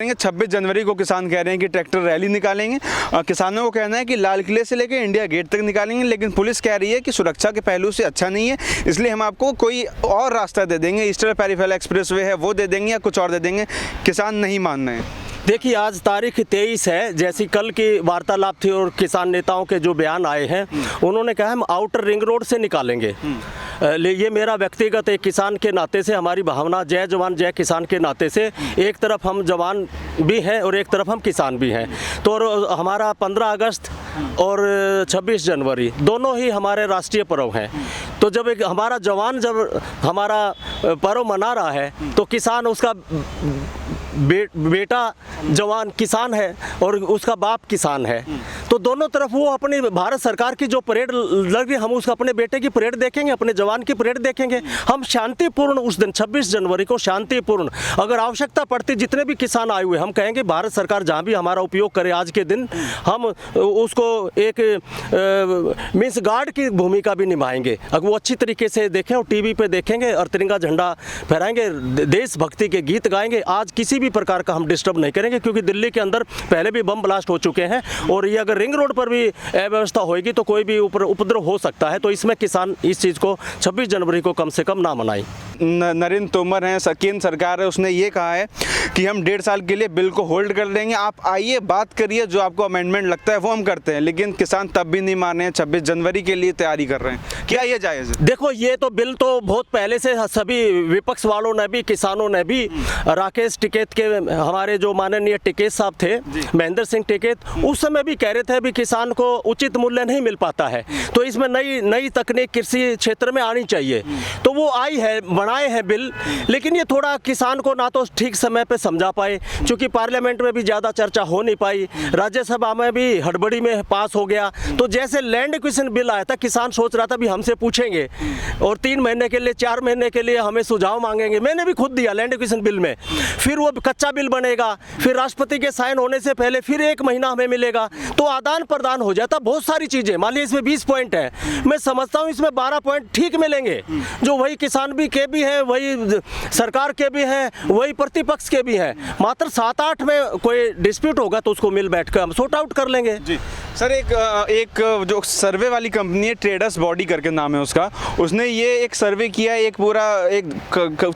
26 जनवरी को किसान कह रहे हैं कि ट्रैक्टर रैली निकालेंगे। किसानों को कहना है कि लाल किले से लेकर इंडिया गेट तक निकालेंगे, लेकिन पुलिस कह रही है कि सुरक्षा के पहलू से अच्छा नहीं है, इसलिए हम आपको कोई और रास्ता दे देंगे, ईस्टर्न पेरिफेरल एक्सप्रेसवे है वो दे देंगे या कुछ और दे देंगे। किसान नहीं मान रहे हैं। देखिए, आज तारीख 23 है, जैसी कल की वार्तालाप थी और किसान नेताओं के जो बयान आए हैं, उन्होंने कहा हम आउटर रिंग रोड से निकालेंगे। ये मेरा व्यक्तिगत एक किसान के नाते से हमारी भावना, जय जवान जय किसान के नाते से, एक तरफ हम जवान भी हैं और एक तरफ हम किसान भी हैं। तो हमारा 15 अगस्त और 26 जनवरी दोनों ही हमारे राष्ट्रीय पर्व हैं। तो जब एक हमारा जवान जब हमारा पर्व मना रहा है तो किसान उसका बेटा जवान किसान है और उसका बाप किसान है, तो दोनों तरफ वो अपनी भारत सरकार की जो परेड लग रही है, हम उसका अपने बेटे की परेड देखेंगे, अपने जवान की परेड देखेंगे। हम शांतिपूर्ण उस दिन 26 जनवरी को शांतिपूर्ण, अगर आवश्यकता पड़ती, जितने भी किसान आए हुए, हम कहेंगे भारत सरकार जहाँ भी हमारा उपयोग करे आज के दिन, हम उसको एक मीन्स गार्ड की भूमिका भी निभाएंगे। अगर वो अच्छी तरीके से देखें और टीवी पे देखेंगे और तिरंगा झंडा फहराएंगे, देशभक्ति के गीत गाएंगे। आज किसी भी प्रकार का हम डिस्टर्ब नहीं करेंगे, क्योंकि दिल्ली के अंदर पहले भी बम ब्लास्ट हो चुके हैं और ये अगर रिंग रोड पर भी अव्यवस्था होगी तो कोई भी उपद्रव हो सकता है। तो इसमें किसान इस चीज़ को 26 जनवरी को कम से कम ना मनाएं। नरेंद्र तोमर हैं, केंद्र सरकार है, उसने ये कहा है कि हम 1.5 साल के लिए बिल को होल्ड कर देंगे, आप आइए बात करिए, जो आपको अमेंडमेंट लगता है वो हम करते हैं। लेकिन किसान तब भी नहीं मान रहे हैं, 26 जनवरी के लिए तैयारी कर रहे हैं। क्या ये जायज़ है? देखो, ये तो बिल तो बहुत पहले से सभी विपक्ष वालों ने भी, किसानों ने भी, राकेश टिकैत के हमारे जो माननीय टिकैत साहब थे, महेंद्र सिंह टिकैत, उस समय भी कह रहे थे भी किसान को उचित मूल्य नहीं मिल पाता है, तो इसमें नई तकनीक कृषि क्षेत्र में आनी चाहिए। तो वो आई है, बनाए हैं बिल, लेकिन ये थोड़ा किसान को ना तो ठीक समय पे समझा पाए, क्योंकि पार्लियामेंट में भी ज़्यादा चर्चा हो नहीं पाई, राज्यसभा में भी हड़बड़ी में पास हो गया। तो जैसे लैंड एक्विजिशन बिल आया था, किसान सोच रहा था भी हमसे पूछेंगे और 3 महीने के लिए 4 महीने के लिए हमें सुझाव मांगेंगे। मैंने भी खुद दिया लैंड एक्विजिशन बिल में, फिर वो कच्चा बिल बनेगा, फिर राष्ट्रपति के साइन होने से पहले फिर 1 महीना हमें मिलेगा, तो आदान प्रदान हो जाता बहुत सारी चीज़ें। मान लीजिए इसमें 20 पॉइंट है, मैं समझता हूँ इसमें 12 पॉइंट ठीक मिलेंगे, जो वही किसान भी के भी है, वही सरकार के भी हैं, वही प्रतिपक्ष के भी हैं। मात्र 7-8 में कोई डिस्प्यूट होगा तो उसको मिल बैठ कर हम सॉर्ट आउट कर लेंगे। जी सर, एक जो सर्वे वाली कंपनी है, ट्रेडर्स बॉडी करके नाम है उसका, उसने ये एक सर्वे किया है, एक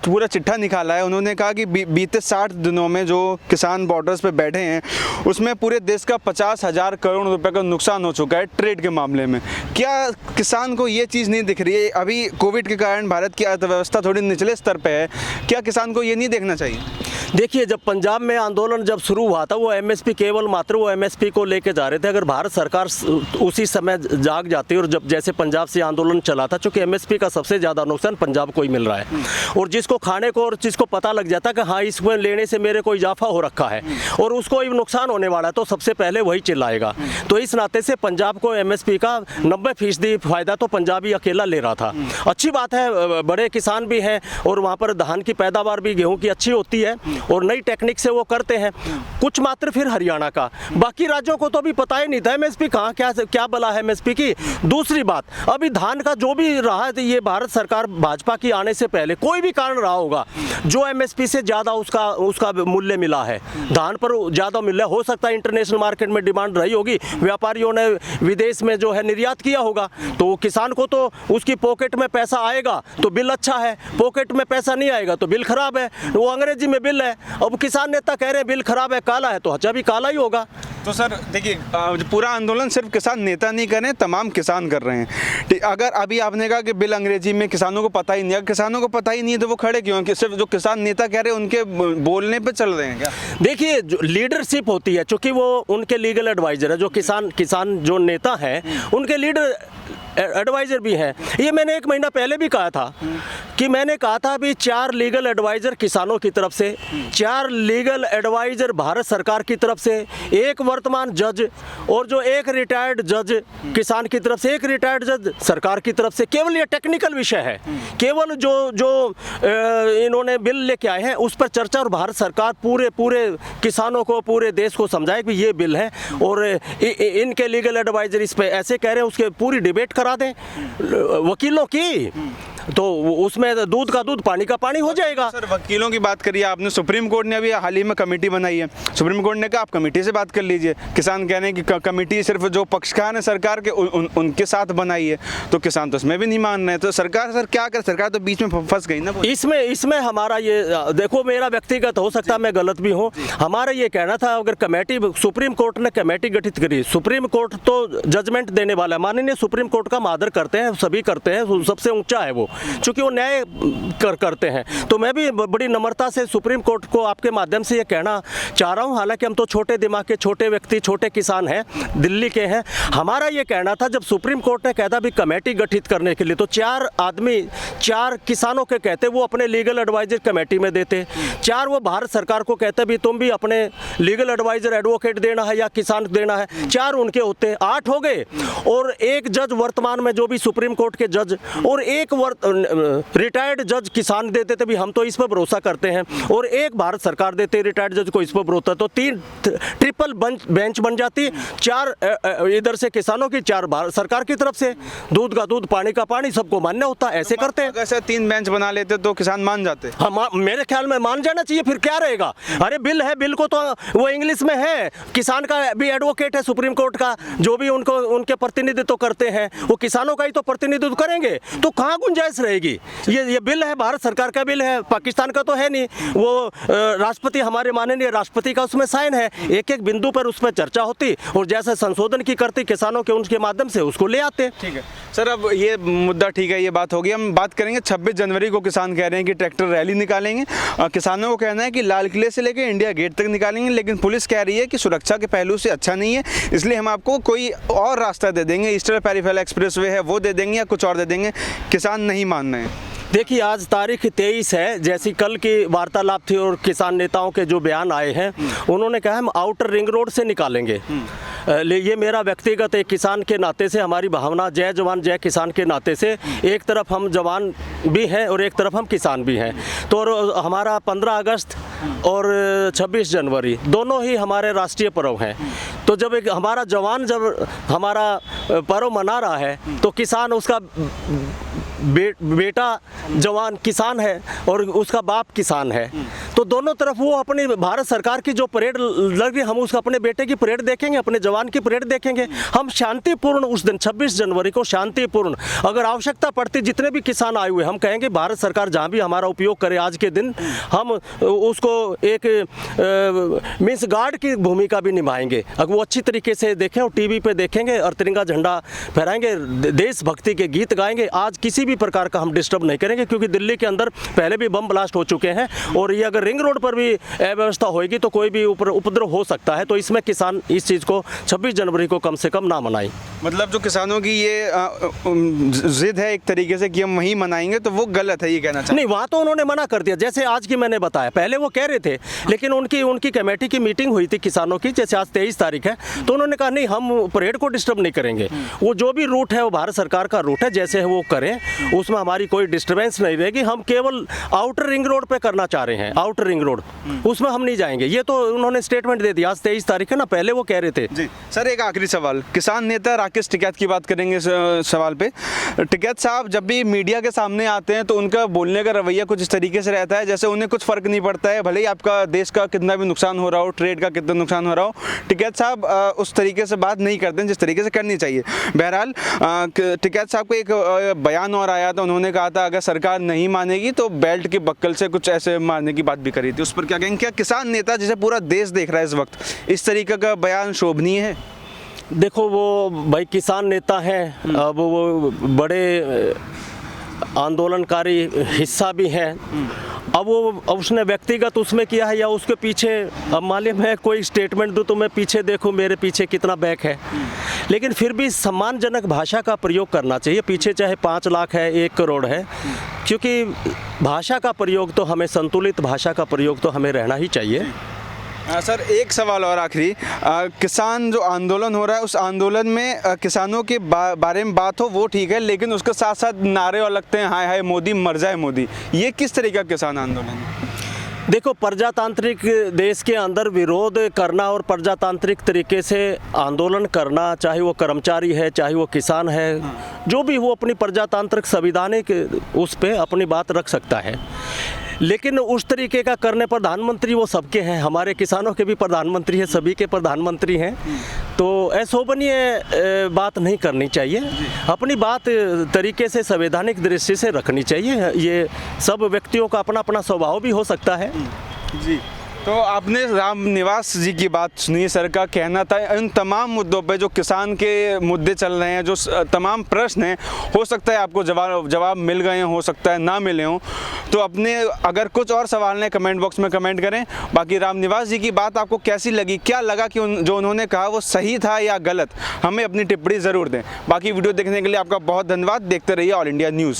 पूरा चिट्ठा निकाला है। उन्होंने कहा कि बीते 60 दिनों में जो किसान बॉर्डर्स पे बैठे हैं, उसमें पूरे देश का 50,000 करोड़ रुपए का नुकसान हो चुका है ट्रेड के मामले में। क्या किसान को ये चीज़ नहीं दिख रही है? अभी कोविड के कारण भारत की अर्थव्यवस्था थोड़ी निचले स्तर पे है, क्या किसान को ये नहीं देखना चाहिए? देखिए, जब पंजाब में आंदोलन जब शुरू हुआ था, वो एमएसपी केवल मात्र वो एमएसपी को लेके जा रहे थे। अगर भारत सरकार उसी समय जाग जाती और जब जैसे पंजाब से आंदोलन चला था, चूँकि एमएसपी का सबसे ज़्यादा नुकसान पंजाब को ही मिल रहा है, और जिसको खाने को और जिसको पता लग जाता कि हाँ इसमें लेने से मेरे को इजाफा हो रखा है और उसको ही नुकसान होने वाला है, तो सबसे पहले वही चिल्लाएगा। तो इस नाते से पंजाब को एमएसपी का 90% फ़ायदा तो पंजाब ही अकेला ले रहा था। अच्छी बात है, बड़े किसान भी हैं और वहाँ पर धान की पैदावार भी गेहूँ की अच्छी होती है और नई टेक्निक से वो करते हैं। कुछ मात्र फिर हरियाणा का, बाकी राज्यों को तो अभी पता ही नहीं था एमएसपी कहाँ क्या बला है एमएसपी की। दूसरी बात, अभी धान का जो भी रहा है, ये भारत सरकार भाजपा की आने से पहले कोई भी कारण रहा होगा, जो एमएसपी से ज़्यादा उसका मूल्य मिला है, धान पर ज़्यादा मिला, हो सकता है इंटरनेशनल मार्केट में डिमांड रही होगी, व्यापारियों ने विदेश में जो है निर्यात किया होगा, तो किसान को तो उसकी पॉकेट में पैसा आएगा तो बिल अच्छा है, पॉकेट में पैसा नहीं आएगा तो बिल खराब है। वो अंग्रेजी में बिल है, अब किसान नेता कह रहे हैं बिल खराब है, काला है, तो अच्छा भी काला ही होगा। तो सर देखिए, पूरा आंदोलन सिर्फ किसान नेता नहीं कर रहे हैं, तमाम किसान कर रहे हैं। अगर अभी आपने कहा कि बिल अंग्रेजी में, किसानों को पता ही नहीं, अगर किसानों को पता ही नहीं है तो वो खड़े क्यों? कि सिर्फ जो किसान नेता कह रहे हैं उनके बोलने पे चल रहे हैं क्या? देखिए, जो लीडरशिप होती है, चूँकि वो उनके लीगल एडवाइजर है, जो किसान जो नेता हैं उनके लीडर एडवाइज़र भी हैं। ये मैंने 1 महीना पहले भी कहा था कि मैंने कहा था भी 4 लीगल एडवाइज़र किसानों की तरफ से, 4 लीगल एडवाइज़र भारत सरकार की तरफ से, 1 वर्तमान जज और जो 1 रिटायर्ड जज किसान की तरफ से, 1 रिटायर्ड जज सरकार की तरफ से। केवल ये टेक्निकल विषय है, केवल जो इन्होंने बिल लेके आए हैं उस पर चर्चा, और भारत सरकार पूरे किसानों को, पूरे देश को समझाए कि ये बिल है और इनके लीगल एडवाइज़र इस पर ऐसे कह रहे हैं, उसके पूरी डिबेट करा दें वकीलों की। तो उसमें दूध का दूध पानी का पानी हो जाएगा। सर वकीलों की बात करिए आपने, सुप्रीम कोर्ट ने अभी हाल ही में कमेटी बनाई है, सुप्रीम कोर्ट ने कहा आप कमेटी से बात कर लीजिए। किसान कह रहे हैं कि कमेटी सिर्फ जो पक्षकार है सरकार के उनके साथ बनाई है, तो किसान तो उसमें भी नहीं मान रहे हैं। तो सरकार सर क्या करे, सरकार तो बीच में फंस गई ना। इसमें हमारा ये देखो, मेरा व्यक्तिगत हो सकता है मैं गलत भी हूँ, हमारा ये कहना था अगर कमेटी, सुप्रीम कोर्ट ने कमेटी गठित करी, सुप्रीम कोर्ट तो जजमेंट देने वाला है, माननीय सुप्रीम कोर्ट का हम आदर करते हैं, सभी करते हैं, सबसे ऊंचा है वो, चूंकि वो न्याय करते हैं। तो मैं भी बड़ी नम्रता से सुप्रीम कोर्ट को आपके माध्यम से ये कहना चाह रहा हूँ, हालांकि हम तो छोटे दिमाग के छोटे व्यक्ति, छोटे किसान हैं, दिल्ली के हैं, हमारा ये कहना था जब सुप्रीम कोर्ट ने कहता भी कमेटी गठित करने के लिए, तो 4 आदमी 4 किसानों के कहते वो अपने लीगल एडवाइजर कमेटी में देते, 4 वो भारत सरकार को कहते भी तुम भी अपने लीगल एडवाइजर एडवोकेट देना है या किसान देना है, 4 उनके होते, 8 हो गए, और एक जज वर्तमान में जो भी सुप्रीम कोर्ट के जज, और एक रिटायर्ड जज किसान देते थे भी हम तो इस पर भरोसा करते हैं, और एक भारत सरकार देते रिटायर्ड जज को इस पर भरोसा, तो 3 ट्रिपल बेंच बन जाती, 4 इधर से किसानों की, 4 भारत सरकार की तरफ से, दूध का दूध पानी का पानी सबको मान्य होता, ऐसे करते हैं। अगर 3 बेंच बना लेते तो किसान मान जाते। हाँ, मेरे ख्याल में मान जाना चाहिए, फिर क्या रहेगा। अरे बिल है, बिल को तो वो इंग्लिश में है, किसान का भी एडवोकेट है सुप्रीम कोर्ट का, जो भी उनको उनके प्रतिनिधित्व करते हैं वो किसानों का ही तो प्रतिनिधित्व करेंगे, तो कहाँ गुंजाइश रहेगी। ये बिल है, भारत सरकार का बिल है, पाकिस्तान का तो है नहीं, वो राष्ट्रपति, हमारे माननीय राष्ट्रपति का उसमें साइन है, एक एक बिंदु पर उस पर चर्चा होती और जैसे संशोधन की करती किसानों के उनके माध्यम से उसको ले आते। ठीक है सर, अब ये मुद्दा ठीक है, ये बात होगी। हम बात करेंगे 26 जनवरी को किसान कह रहे हैं कि ट्रैक्टर रैली निकालेंगे, किसानों को कहना है कि लाल किले से लेकर इंडिया गेट तक निकालेंगे, लेकिन पुलिस कह रही है कि सुरक्षा के पहलू से अच्छा नहीं है, इसलिए हम आपको कोई और रास्ता दे देंगे, ईस्टर्न पेरिफेरल एक्सप्रेसवे है वो दे देंगे या कुछ और दे देंगे। किसान नहीं मान रहे हैं। देखिए आज तारीख 23 है, जैसी कल की वार्तालाप थी और किसान नेताओं के जो बयान आए हैं, उन्होंने कहा हम आउटर रिंग रोड से निकालेंगे। ये मेरा व्यक्तिगत एक किसान के नाते से हमारी भावना, जय जवान जय किसान के नाते से, एक तरफ हम जवान भी हैं और एक तरफ हम किसान भी हैं। तो हमारा 15 अगस्त और 26 जनवरी दोनों ही हमारे राष्ट्रीय पर्व हैं। तो जब एक हमारा जवान जब हमारा पर्व मना रहा है, तो किसान उसका बेटा जवान किसान है और उसका बाप किसान है, तो दोनों तरफ वो अपनी भारत सरकार की जो परेड लग रही, हम उसका अपने बेटे की परेड देखेंगे, अपने जवान की परेड देखेंगे। हम शांतिपूर्ण उस दिन 26 जनवरी को शांतिपूर्ण, अगर आवश्यकता पड़ती जितने भी किसान आए हुए, हम कहेंगे भारत सरकार जहाँ भी हमारा उपयोग करे आज के दिन, हम उसको एक मीन्स गार्ड की भूमिका भी निभाएंगे। अगर वो अच्छी तरीके से देखें और टीवी पे देखेंगे और तिरंगा झंडा फहराएंगे, देशभक्ति के गीत गाएंगे। आज किसी भी प्रकार का हम डिस्टर्ब नहीं करेंगे, क्योंकि दिल्ली के अंदर पहले भी बम ब्लास्ट हो चुके हैं और ये अगर रिंग रोड पर भी अव्यवस्था होगी तो कोई भी उपद्रव हो सकता है। तो इसमें किसान इस चीज़ को 26 जनवरी को कम से कम ना मनाएं। मतलब जो किसानों की ये जिद है एक तरीके से कि हम वहीं मनाएंगे, तो वो गलत है, ये कहना चाहिए। नहीं, वहाँ तो उन्होंने मना कर दिया, जैसे आज की मैंने बताया, पहले वो कह रहे थे, लेकिन उनकी कमेटी की मीटिंग हुई थी किसानों की, जैसे आज 23 तारीख है, तो उन्होंने कहा नहीं हम परेड को डिस्टर्ब नहीं करेंगे, वो जो भी रूट है वो भारत सरकार का रूट है, जैसे है वो करें, उसमें हमारी कोई डिस्टर्बेंस नहीं रहेगी। हम केवल आउटर रिंग रोड पे करना चाह रहे हैं, आउटर रिंग रोड, उसमें हम नहीं जाएंगे। ये तो उन्होंने स्टेटमेंट दे दिया, आज 23 तारीख है ना, पहले वो कह रहे थे। जी सर, एक आखिरी सवाल, किसान नेता राकेश टिकैत की बात करेंगे इस सवाल पे। टिकैत साहब जब भी मीडिया के सामने आते हैं तो उनका बोलने का रवैया कुछ इस तरीके से रहता है जैसे उन्हें कुछ फर्क नहीं पड़ता है, भले ही आपका देश का कितना भी नुकसान हो रहा हो, ट्रेड का कितना नुकसान हो रहा हो, टिकैत साहब उस तरीके से बात नहीं करते हैं जिस तरीके से करनी चाहिए। बहरहाल टिकैत साहब को एक बयान और आया था, उन्होंने कहा था अगर सरकार नहीं मानेगी तो बेल्ट के बक्कल से कुछ ऐसे मारने की बात भी करी थी, उस पर क्या कहेंगे? क्या किसान नेता जिसे पूरा देश देख रहा है इस वक्त, इस तरीके का बयान शोभनीय है? देखो वो भाई किसान नेता हैं, अब वो बड़े आंदोलनकारी हिस्सा भी हैं, अब उसने व्यक्तिगत उसमें किया है या उसके पीछे अब मालूम है कोई स्टेटमेंट दूँ तो मैं पीछे देखूँ मेरे पीछे कितना बैक है, लेकिन फिर भी सम्मानजनक भाषा का प्रयोग करना चाहिए। पीछे चाहे 5 लाख है 1 करोड़ है, क्योंकि भाषा का प्रयोग तो हमें, संतुलित भाषा का प्रयोग तो हमें रहना ही चाहिए। सर एक सवाल और आखिरी, किसान जो आंदोलन हो रहा है उस आंदोलन में किसानों के बारे में बात हो वो ठीक है, लेकिन उसके साथ साथ नारे और लगते हैं हाय हाय मोदी मर जाए मोदी, ये किस तरीके का किसान आंदोलन है? देखो, प्रजातांत्रिक देश के अंदर विरोध करना और प्रजातांत्रिक तरीके से आंदोलन करना, चाहे वो कर्मचारी है, चाहे वो किसान है, जो भी वो अपनी प्रजातांत्रिक संवैधानिक उस पे अपनी बात रख सकता है। लेकिन उस तरीके का करने प्रधानमंत्री वो सबके हैं, हमारे किसानों के भी प्रधानमंत्री हैं, सभी के प्रधानमंत्री हैं। तो अशोभनीय बात नहीं करनी चाहिए, अपनी बात तरीके से संवैधानिक दृष्टि से रखनी चाहिए। ये सब व्यक्तियों का अपना अपना स्वभाव भी हो सकता है। जी, तो आपने रामनिवास जी की बात सुनी। सर का कहना था इन तमाम मुद्दों पे जो किसान के मुद्दे चल रहे हैं, जो तमाम प्रश्न हैं, हो सकता है आपको जवाब मिल गए हों, हो सकता है ना मिले हों। तो अपने अगर कुछ और सवाल हैं कमेंट बॉक्स में कमेंट करें। बाकी रामनिवास जी की बात आपको कैसी लगी, क्या लगा कि जो उन्होंने कहा वो सही था या गलत, हमें अपनी टिप्पणी ज़रूर दें। बाकी वीडियो देखने के लिए आपका बहुत धन्यवाद। देखते रहिए ऑल इंडिया न्यूज़।